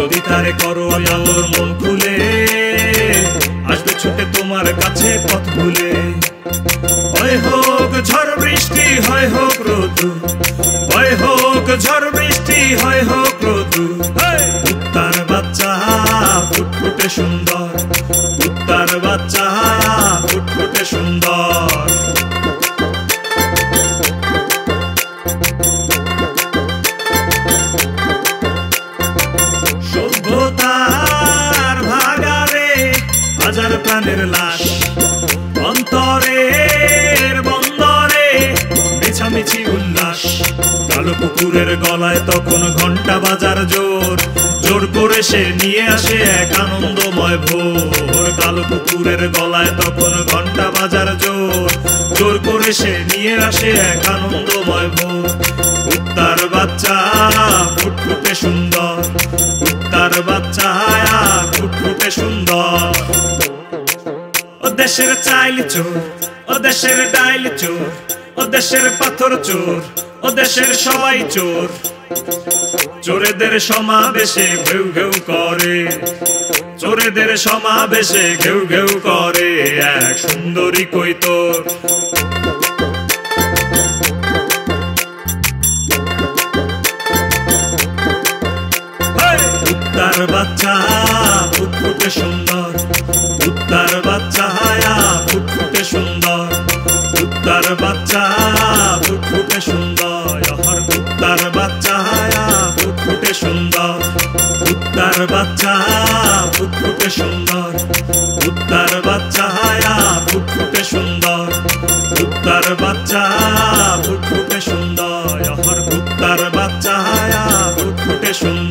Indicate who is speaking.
Speaker 1: যদি তারে করো আদর মন খুলে, আসবে ছুটে তোমার কাছে পথ ভুলে। হয় হোক ঝড় বৃষ্টি, হয় হোক রোদু, হয় হোক ঝড় বৃষ্টি, হয় হোক রোদু, কুত্তার বাচ্চা ফুটফুটে সুন্দর, কুত্তার বাচ্চা ফুটফুটে সুন্দর। সভ্যতার ভাগারে হাজার প্রাণের লাশ, অন্তরের বন্দরে মিছামিছি উল্লাস। কালো কুকুরের গলায় তখন ঘন্টা বাজার জোর, জোর করে সে নিয়ে আসে এক আনন্দময় ভোর। কালো কুকুরের গলায় তখন ঘন্টা বাজার জোর, জোর করে সে নিয়ে আসে এক আনন্দময় ভোর। কুত্তার বাচ্চা ফুটফুটে সুন্দর, কুত্তার বাচ্চা ফুটফুটে সুন্দর। ও দেশের চাইল চোর, ও দেশের ডাইল চোর, ও দেশের পাথর চোর, ও দেশের সবাই চোর। চোরেদের সমাবেশে ঘেউ ঘেউ করে, চোরেদের সমাবেশে ঘেউ ঘেউ করে এক সুন্দরী কই তোর। কুত্তার বাচ্চা ফুটফুটে সুন্দর, কুত্তার বাচ্চা ফুটফুটে সুন্দর, কুত্তার বাচ্চা ফুটফুটে সুন্দর। কুত্তার বাচ্চা ফুটফুটে সুন্দর, কুত্তার বাচ্চা ফুটফুটে সুন্দর, কুত্তার বাচ্চা ফুটফুটে সুন্দর, কুত্তার বাচ্চা ফুটফুটে সুন্দর। কুত্তার বাচ্চা ফুটফুটে সুন্দর।